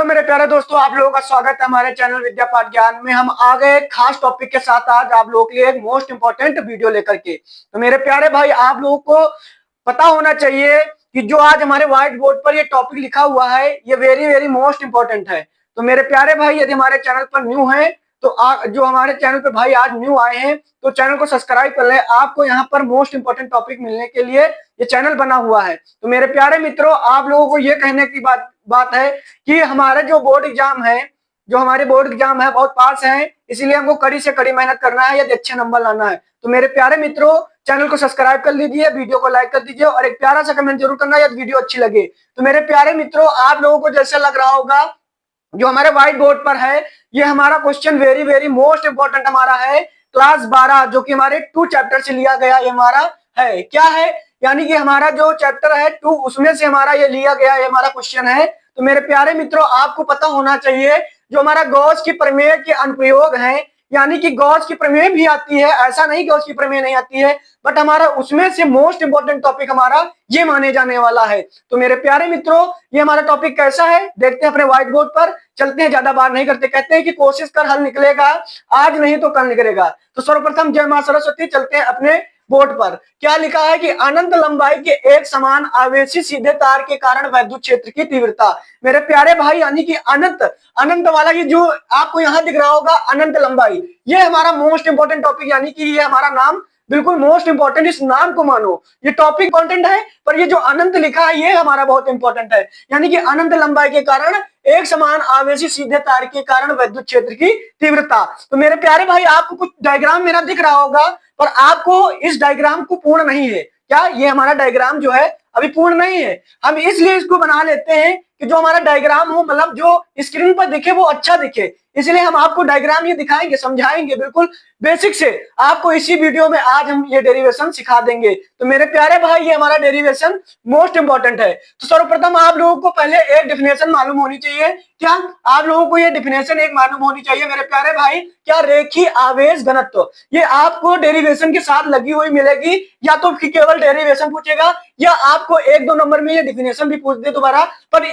Hello मेरे प्यारे दोस्तों, आप लोगों का स्वागत है हमारे चैनल विद्या पाठ ज्ञान में। हम आ गए खास टॉपिक के साथ आज आप लोगों के लिए एक मोस्ट इंपॉर्टेंट वीडियो लेकर के। तो मेरे प्यारे भाई, आप लोगों को पता होना चाहिए कि जो आज हमारे व्हाइट बोर्ड पर ये टॉपिक लिखा हुआ है ये वेरी वेरी मोस्ट इंपॉर्टेंट है। तो मेरे प्यारे भाई, यदि हमारे चैनल पर न्यू है तो जो हमारे चैनल पे भाई आज न्यू आए हैं तो चैनल को सब्सक्राइब कर ले। आपको यहाँ पर मोस्ट इंपॉर्टेंट टॉपिक मिलने के लिए ये चैनल बना हुआ है। तो मेरे प्यारे मित्रों, आप लोगों को ये कहने की बात है कि हमारे जो बोर्ड एग्जाम है, जो हमारे बोर्ड एग्जाम है बहुत पास है, इसीलिए हमको कड़ी से कड़ी मेहनत करना है यदि अच्छे नंबर लाना है। तो मेरे प्यारे मित्रों, चैनल को सब्सक्राइब कर लीजिए, वीडियो को लाइक कर दीजिए और एक प्यारा सा कमेंट जरूर करना यदि वीडियो अच्छी लगे। तो मेरे प्यारे मित्रों, आप लोगों को जैसे लग रहा होगा जो हमारे व्हाइट बोर्ड पर है ये हमारा question very very most important हमारा है क्लास 12, जो कि हमारे 2 चैप्टर से लिया गया ये हमारा है। क्या है? यानी कि हमारा जो चैप्टर है 2 उसमें से हमारा ये लिया गया ये हमारा क्वेश्चन है। तो मेरे प्यारे मित्रों, आपको पता होना चाहिए जो हमारा गॉस की प्रमेय के अनुप्रयोग है, यानी कि गॉस की प्रमेय भी आती है, ऐसा नहीं गॉस की प्रमेय नहीं आती है, बट हमारा उसमें से मोस्ट इंपॉर्टेंट टॉपिक हमारा ये माने जाने वाला है। तो मेरे प्यारे मित्रों, ये हमारा टॉपिक कैसा है देखते हैं अपने व्हाइट बोर्ड पर। चलते हैं, ज्यादा बात नहीं करते, कहते हैं कि कोशिश कर हल निकलेगा, आज नहीं तो कल निकलेगा। तो सर्वप्रथम जय मां सरस्वती, चलते हैं अपने बोर्ड पर। क्या लिखा है कि अनंत लंबाई के एक समान आवेशी सीधे तार के कारण वैद्युत क्षेत्र की तीव्रता। मेरे प्यारे भाई, यानी कि अनंत अनंत वाला ये जो आपको यहाँ दिख रहा होगा अनंत लंबाई, ये हमारा मोस्ट इंपॉर्टेंट टॉपिक, यानी कि ये हमारा नाम बिल्कुल मोस्ट इंपॉर्टेंट, इस नाम को मानो। ये टॉपिक इंपॉर्टेंट है पर ये जो अनंत लिखा है ये हमारा बहुत इंपॉर्टेंट है, यानी कि अनंत लंबाई के कारण एक समान आवेशी सीधे तार के कारण वैद्युत क्षेत्र की तीव्रता। तो मेरे प्यारे भाई, आपको कुछ डायग्राम मेरा दिख रहा होगा पर आपको इस डायग्राम को पूर्ण नहीं है। क्या ये हमारा डायग्राम जो है अभी पूर्ण नहीं है? हम इसलिए इसको बना लेते हैं कि जो हमारा डायग्राम हो, मतलब जो स्क्रीन पर दिखे वो अच्छा दिखे, इसलिए हम आपको डायग्राम ये दिखाएंगे, समझाएंगे बिल्कुल बेसिक से। आपको इसी वीडियो में आज हम ये डेरिवेशन सिखा देंगे। तो मेरे प्यारे भाई, ये हमारा डेरिवेशन मोस्ट इंपॉर्टेंट है। तो सर्वप्रथम आप लोगों को पहले एक डेफिनेशन मालूम होनी चाहिए। क्या आप लोगों को ये डेफिनेशन एक मालूम होनी चाहिए मेरे प्यारे भाई? क्या रेखीय आवेश घनत्व, ये आपको डेरिवेशन के साथ लगी हुई मिलेगी, या तो केवल डेरिवेशन पूछेगा या आपको 1-2 नंबर में ये डेफिनेशन भी पूछ दे दोबारा। पर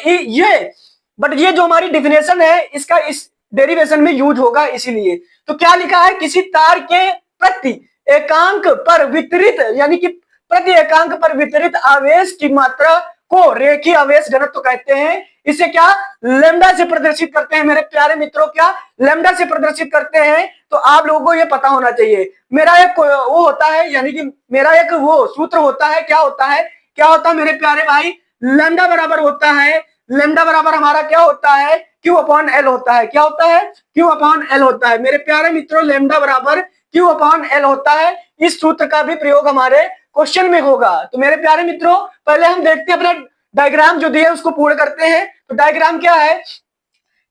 ये जो हमारी डेफिनेशन है इसका इस डेरिवेशन में यूज होगा इसीलिए। तो क्या लिखा है? किसी तार के प्रति एकांक पर वितरित, यानी कि प्रति एकांक पर वितरित आवेश की मात्रा को रेखीय आवेश घनत्व कहते हैं। इसे क्या लैम्डा से प्रदर्शित करते हैं मेरे प्यारे मित्रों? क्या लैम्डा से प्रदर्शित करते हैं? तो आप लोगों को ये पता होना चाहिए। मेरा एक वो होता है, यानी कि मेरा एक वो सूत्र होता है। क्या होता है मेरे प्यारे भाई? लैम्डा बराबर होता है, लैम्डा बराबर हमारा क्या होता है? Q/L होता है। क्या होता है? Q/L होता है मेरे प्यारे मित्रों, लैम्डा बराबर Q/L होता है। इस सूत्र का भी प्रयोग हमारे क्वेश्चन में होगा। तो मेरे प्यारे मित्रों, पहले हम देखते हैं अपना डायग्राम जो दिया उसको पूर्ण करते हैं। तो डायग्राम क्या है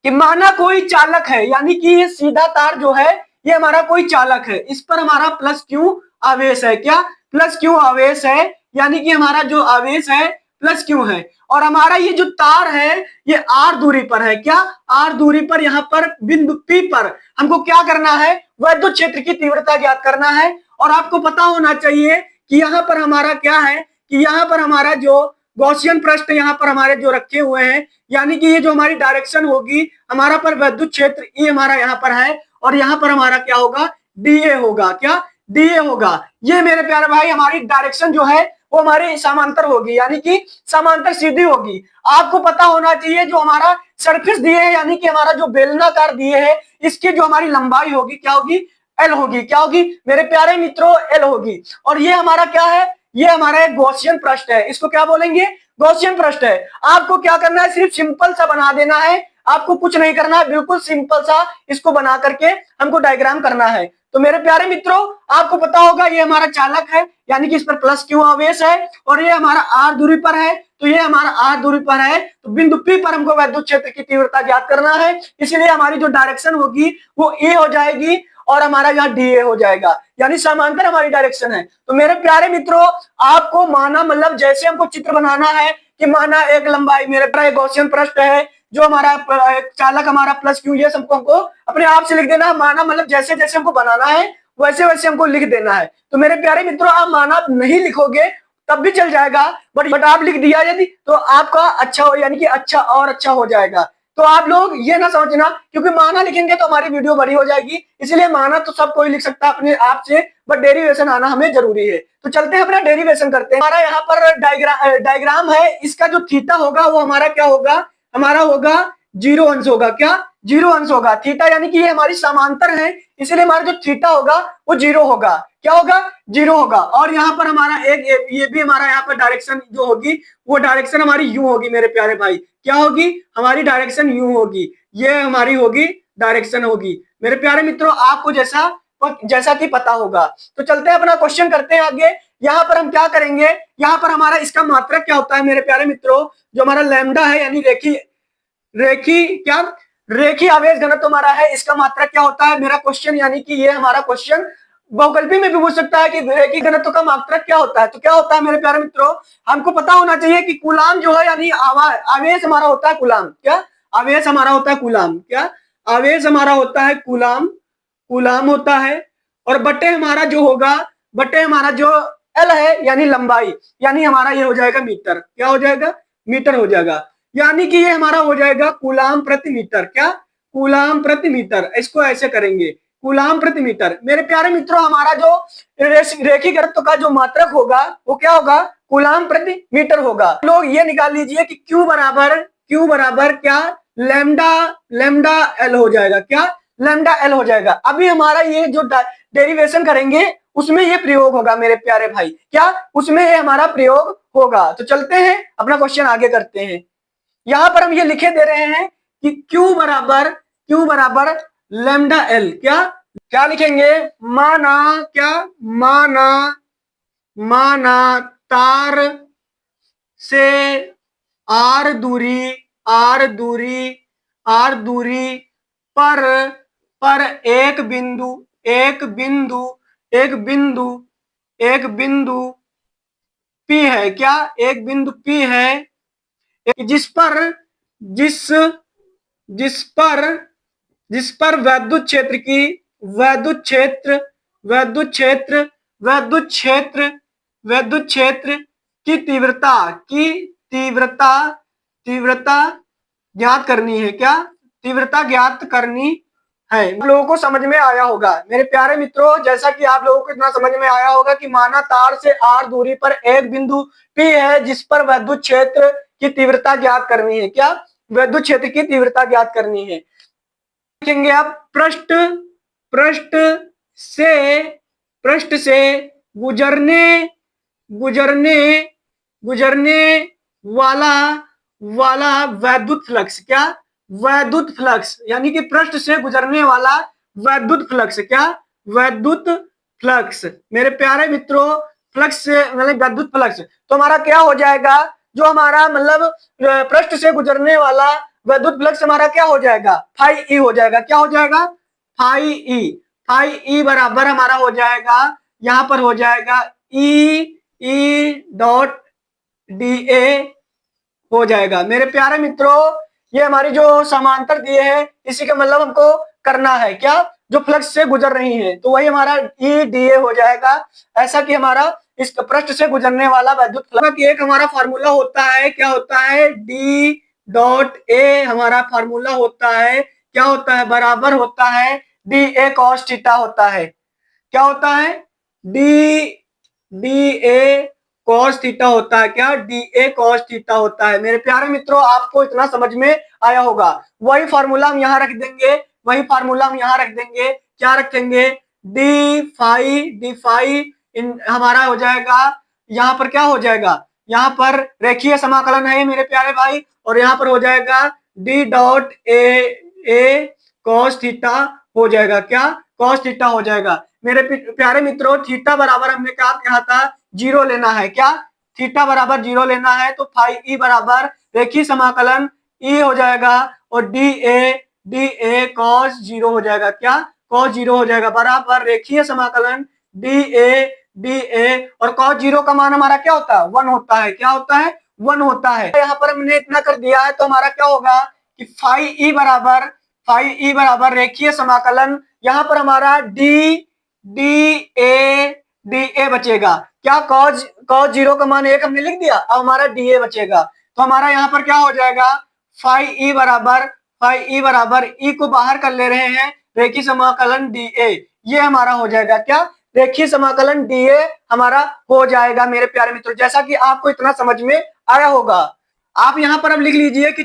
कि माना कोई चालक है, यानी कि ये सीधा तार जो है ये हमारा कोई चालक है, इस पर हमारा +Q आवेश है। क्या +Q आवेश है, यानी कि हमारा जो आवेश है +Q है। और हमारा ये जो तार है ये R दूरी पर है। क्या R दूरी पर, यहाँ पर बिंदु P पर हमको क्या करना है? वैद्युत क्षेत्र की तीव्रता ज्ञात करना है। और आपको पता होना चाहिए कि यहाँ पर हमारा क्या है कि यहाँ पर हमारा जो गॉसियन पृष्ठ यहाँ पर हमारे जो रखे हुए हैं, यानी कि ये जो हमारी डायरेक्शन होगी हमारा पर वैद्युत क्षेत्र E हमारा यहाँ पर है और यहाँ पर हमारा क्या होगा? DA होगा। क्या DA होगा? ये मेरे प्यारे भाई हमारी डायरेक्शन जो है वो हमारी समांतर होगी, यानी कि समांतर सीधी होगी। आपको पता होना चाहिए जो हमारा सरफेस दिए है, यानी कि हमारा जो बेलनाकार दिए है, इसकी जो हमारी लंबाई होगी क्या होगी? L होगी। क्या होगी मेरे प्यारे मित्रों? L होगी। और ये हमारा क्या है? ये हमारा एक गॉसियन पृष्ठ है। इसको क्या बोलेंगे? गॉसियन पृष्ठ है। आपको क्या करना है? सिर्फ सिंपल सा बना देना है, आपको कुछ नहीं करना है, बिल्कुल सिंपल सा इसको बना करके हमको डायग्राम करना है। तो मेरे प्यारे मित्रों, आपको पता होगा ये हमारा चालक है, यानी कि इस पर +Q आवेश है और ये हमारा R दूरी पर है। तो ये हमारा R दूरी पर है, तो बिंदु P पर हमको वैद्युत क्षेत्र की तीव्रता ज्ञात करना है। इसलिए हमारी जो डायरेक्शन होगी वो A हो जाएगी और हमारा यहाँ DA हो जाएगा, यानी समांतर हमारी डायरेक्शन है। तो मेरे प्यारे मित्रों, आपको माना, मतलब जैसे हमको चित्र बनाना है कि माना एक लंबाई, मेरे पास एक गॉसियन पृष्ठ है, जो हमारा चालक हमारा +Q, ये सबको हमको अपने आप से लिख देना है। माना मतलब जैसे जैसे हमको बनाना है वैसे वैसे हमको लिख देना है। तो मेरे प्यारे मित्रों, आप माना नहीं लिखोगे तब भी चल जाएगा, बट आप लिख दिया यदि तो आपका अच्छा हो, यानी कि अच्छा और अच्छा हो जाएगा। तो आप लोग ये ना समझना, क्योंकि माना लिखेंगे तो हमारी वीडियो बड़ी हो जाएगी, इसलिए माना तो सब कोई लिख सकता है अपने आप से, बट डेरिवेशन आना हमें जरूरी है। तो चलते हैं अपना डेरिवेशन करते हैं। हमारा यहाँ पर डायग्राम है, इसका जो थीटा होगा वो हमारा क्या होगा, हमारा होगा 0 अंश होगा। क्या 0 अंश होगा थीटा, यानी कि ये हमारी समांतर है, इसलिए हमारा जो थीटा होगा वो 0 होगा। क्या होगा 0 होगा। और यहाँ पर हमारा एक ये भी हमारा यहाँ पर डायरेक्शन जो होगी वो डायरेक्शन हमारी यू होगी मेरे प्यारे भाई। क्या होगी, हमारी डायरेक्शन यू होगी, ये हमारी होगी डायरेक्शन होगी मेरे प्यारे मित्रों, आपको जैसा कि पता होगा। तो चलते हैं अपना क्वेश्चन करते हैं आगे। यहाँ पर हम क्या करेंगे, यहाँ पर हमारा इसका मात्रक क्या होता है मेरे प्यारे मित्रों, जो हमारा लैम्डा है यानी रेखी आवेश घनत्व हमारा है, इसका मात्रक क्या होता है मेरा क्वेश्चन, यानी कि ये हमारा क्वेश्चन बहुकल्पी में भी पूछ सकता है कि रेखी घनत्व का मात्रक क्या होता है। तो क्या होता है मेरे प्यारे मित्रों, हमको पता होना चाहिए कि कूलाम जो है यानी आवेश हमारा होता है कूलाम। क्या आवेश हमारा होता है कूलाम, क्या आवेश हमारा होता है कूलाम, कूलाम होता है। और बटे हमारा जो होगा, बटे हमारा जो एल है यानी लंबाई, यानी हमारा ये हो जाएगा मीटर। क्या हो जाएगा, मीटर हो जाएगा, यानी कि ये हमारा हो जाएगा कूलाम प्रति मीटर। क्या कूलाम प्रति मीटर, इसको ऐसे करेंगे कूलाम प्रति मीटर। मेरे प्यारे मित्रों, हमारा जो रेखी घनत्व का जो मात्रक होगा वो क्या होगा, कूलाम प्रति मीटर होगा। लोग ये निकाल लीजिए कि Q बराबर क्या, लैम्डा एल हो जाएगा। क्या लैम्डा एल हो जाएगा। अभी हमारा ये जो डेरिवेशन करेंगे उसमें ये प्रयोग होगा मेरे प्यारे भाई। क्या उसमें ये हमारा प्रयोग होगा। तो चलते हैं अपना क्वेश्चन आगे करते हैं। यहां पर हम ये लिखे दे रहे हैं कि Q बराबर लैम्डा एल। क्या क्या लिखेंगे, माना तार से आर दूरी पर एक बिंदु P है। क्या एक बिंदु P है जिस पर वैद्युत क्षेत्र की तीव्रता ज्ञात करनी है। क्या तीव्रता ज्ञात करनी है। आप लोगों को समझ में आया होगा मेरे प्यारे मित्रों, जैसा कि आप लोगों को इतना समझ में आया होगा कि माना तार से आर दूरी पर एक बिंदु P है जिस पर वैद्युत क्षेत्र की तीव्रता ज्ञात करनी है। क्या वैद्युत क्षेत्र की तीव्रता ज्ञात करनी है। लिखेंगे आप पृष्ठ से गुजरने वाला वैद्युत फ्लक्स। क्या वैद्युत फ्लक्स, यानी कि पृष्ठ से गुजरने वाला वैद्युत फ्लक्स। क्या वैद्युत फ्लक्स मेरे प्यारे मित्रों, फ्लक्स से मतलब वैद्युत फ्लक्स, तो हमारा क्या हो जाएगा, जो हमारा मतलब पृष्ठ से गुजरने वाला वैद्युत फ्लक्स हमारा क्या हो जाएगा, फाई ई हो जाएगा। क्या हो जाएगा, फाई ई बराबर हमारा हो जाएगा, यहां पर हो जाएगा ई डॉट डी ए हो जाएगा। मेरे प्यारे मित्रों, ये हमारी जो समांतर दिए है इसी का मतलब हमको करना है। क्या जो फ्लक्स से गुजर रही है, तो वही हमारा ई डी ए हो जाएगा। ऐसा कि हमारा इस पृष्ठ से गुजरने वाला वैद्युत फ्लक्स एक हमारा फार्मूला होता है। क्या होता है, डी डॉट ए हमारा फार्मूला होता है। क्या होता है, बराबर होता है डी ए कॉस थीटा होता है। क्या होता है, डी ए कॉस थीटा होता है। क्या डी ए कॉस थीटा होता है। मेरे प्यारे मित्रों, आपको इतना समझ में आया होगा। वही फार्मूला हम यहाँ रख देंगे, क्या रखेंगे, डी फाई हमारा हो जाएगा, यहाँ पर क्या हो जाएगा, यहाँ पर रेखीय समाकलन है मेरे प्यारे भाई, और यहाँ पर हो जाएगा D dot A cos theta हो जाएगा। क्या कॉस थीटा हो जाएगा। मेरे प्यारे मित्रों, थीटा बराबर हमने क्या कहा था, 0 लेना है। क्या थीटा बराबर 0 लेना है, तो फाई ई बराबर रेखीय समाकलन ई हो जाएगा और डी ए कॉस 0 हो जाएगा। क्या कॉस 0 हो जाएगा बराबर रेखीय समाकलन डी ए और कॉस 0 का मान हमारा क्या होता है, 1 होता है। क्या होता है, 1 होता है। यहाँ पर हमने इतना कर दिया है, तो हमारा क्या होगा कि फाई ई बराबर रेखीय समाकलन, यहाँ पर हमारा डी ए बचेगा। क्या कॉस 0 का मान 1 हमने लिख दिया, अब हमारा डी ए बचेगा। तो हमारा यहाँ पर क्या हो जाएगा, फाई ई बराबर फाई ई बराबर ई को बाहर कर ले रहे हैं, रेखीय समाकलन डी ए, ये हमारा हो जाएगा क्या, रेखीय समाकलन डी ए हमारा हो जाएगा मेरे प्यारे मित्रों। जैसा कि आपको इतना समझ में आया होगा, आप यहां पर अब लिख लीजिए कि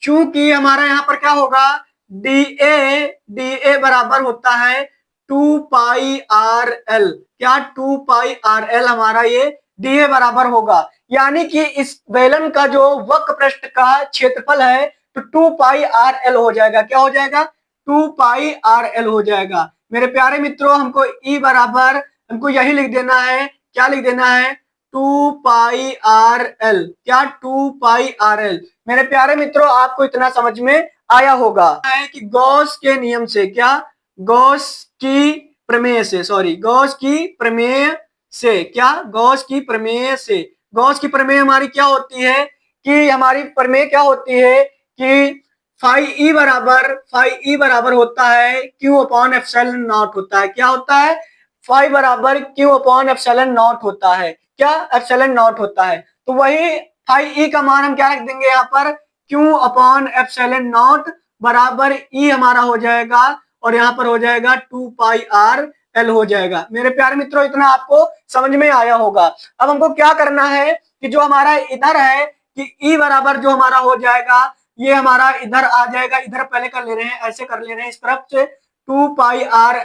चूंकि हमारा यहां पर क्या होगा, डी ए बराबर होता है 2πr l, क्या 2πr l हमारा ये डी ए बराबर होगा। यानी कि इस बेलन का जो वक्र पृष्ठ का क्षेत्रफल है तो 2πr l हो जाएगा, क्या हो जाएगा, 2πr l हो जाएगा। मेरे प्यारे मित्रों हमको ई बराबर, हमको यही लिख देना है, क्या लिख देना है, 2πr l, क्या 2πr l। मेरे प्यारे मित्रों आपको इतना समझ में आया होगा है कि गॉस के नियम से, क्या, गॉस की प्रमेय से, सॉरी गॉस की प्रमेय से, क्या, गॉस की प्रमेय से, गॉस की प्रमेय हमारी क्या होती है कि हमारी प्रमेय क्या होती है कि फाई ई बराबर होता है क्यू अपॉन एप्सिलॉन नॉट होता है, क्या होता है, फाई बराबर क्यू अपॉन एप्सिलॉन नॉट होता है, क्या, एप्सिलॉन नॉट होता है। तो वही फाई ई का मान हम क्या रख देंगे यहाँ पर, क्यू अपॉन एप्सिलॉन नॉट बराबर ई हमारा हो जाएगा और यहाँ पर हो जाएगा 2πr l हो जाएगा। मेरे प्यारे मित्रों इतना आपको समझ में आया होगा। अब हमको क्या करना है कि जो हमारा इधर है कि ई बराबर जो हमारा हो जाएगा, ये हमारा इधर आ जाएगा, इधर पहले कर ले रहे हैं, ऐसे कर ले रहे हैं इस तरफ से 2πr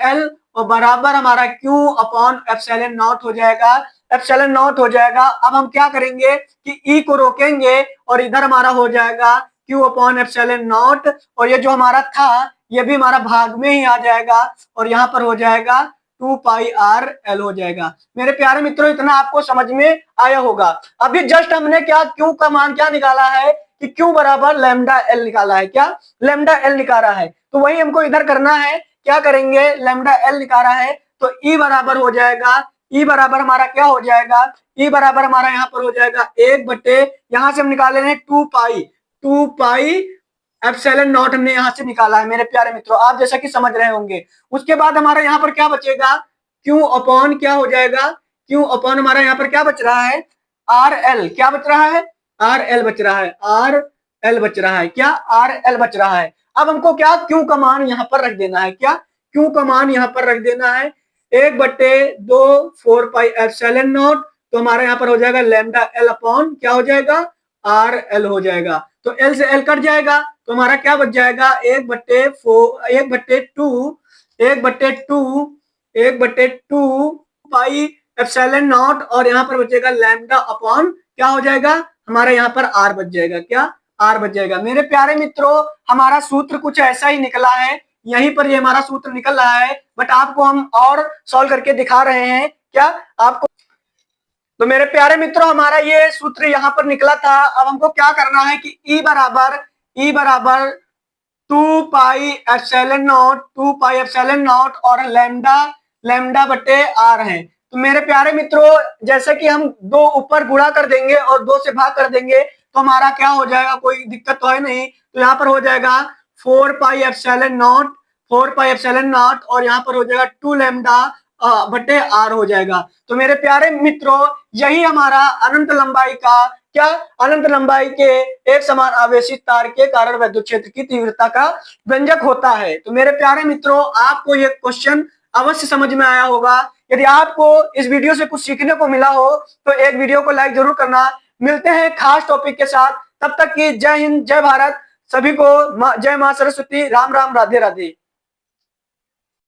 l और बराबर हमारा क्यू अपॉन एप्सिलॉन नॉट हो जाएगा, एप्सिलॉन नॉट हो जाएगा। अब हम क्या करेंगे कि ई को रोकेंगे और इधर हमारा हो जाएगा क्यू अपॉन एप्सिलॉन नॉट, और ये जो हमारा था ये भी हमारा भाग में ही आ जाएगा और यहाँ पर हो जाएगा 2πr l हो जाएगा। मेरे प्यारे मित्रों इतना आपको समझ में आया होगा। अभी जस्ट हमने क्या, क्यू का मान क्या निकाला है कि क्यू बराबर लैम्डा एल निकाला है, क्या, लैम्डा एल निकाला है। तो वही हमको इधर करना है, क्या करेंगे, लैम्डा एल निकाला है तो ई बराबर हो जाएगा, ई बराबर हमारा क्या हो जाएगा, ई बराबर हमारा यहाँ पर हो जाएगा 1/, यहाँ से हम निकाले हैं 2π एप्सिलॉन नॉट हमने यहां से निकाला है मेरे प्यारे मित्रों, आप जैसा कि समझ रहे होंगे। उसके बाद हमारा यहाँ पर क्या बचेगा, क्यू अपॉन क्या हो जाएगा, क्यू अपॉन हमारा यहाँ पर क्या बच रहा है, आर एल, क्या बच रहा है, आर एल बच रहा है, आर एल बच रहा है, क्या, आर एल बच रहा है। अब हमको क्या, क्यू का मान यहाँ पर रख देना है, क्या, क्यू का मान यहाँ पर रख देना है 1/2 4π एप्सिलॉन नॉट, तो हमारा यहाँ पर हो जाएगा लैम्डा एल अपॉन क्या हो जाएगा, आर एल हो जाएगा। तो एल से एल कट जाएगा तो हमारा क्या बच जाएगा 1/2 पाई एप्सिलॉन नॉट और यहाँ पर बचेगा लैम्डा अपॉन क्या हो जाएगा, हमारा यहाँ पर आर बच जाएगा, क्या, आर बच जाएगा। मेरे प्यारे मित्रों हमारा सूत्र कुछ ऐसा ही निकला है, यहीं पर ये हमारा सूत्र निकल रहा है, बट आपको हम और सॉल्व करके दिखा रहे हैं, क्या आपको। तो मेरे प्यारे मित्रों हमारा ये सूत्र यहाँ पर निकला था। अब हमको क्या करना है कि ई बराबर 2π एप्सिलॉन नॉट और लैम्डा/r है। तो मेरे प्यारे मित्रों जैसे कि हम 2 ऊपर गुणा कर देंगे और 2 से भाग कर देंगे तो हमारा क्या हो जाएगा, कोई दिक्कत तो है नहीं। तो यहाँ पर हो जाएगा 4π एप्सिलॉन नॉट और यहाँ पर हो जाएगा 2λ/r हो जाएगा। तो मेरे प्यारे मित्रों यही हमारा अनंत लंबाई का, क्या, अनंत लंबाई के एक समान आवेशित तार के कारण विद्युत क्षेत्र की तीव्रता का व्यंजक होता है। तो मेरे प्यारे मित्रों आपको ये क्वेश्चन अवश्य समझ में आया होगा। यदि आपको इस वीडियो से कुछ सीखने को मिला हो तो एक वीडियो को लाइक जरूर करना। मिलते हैं खास टॉपिक के साथ, तब तक की जय हिंद, जय भारत, सभी को जय मां सरस्वती, राम राम, राधे राधे।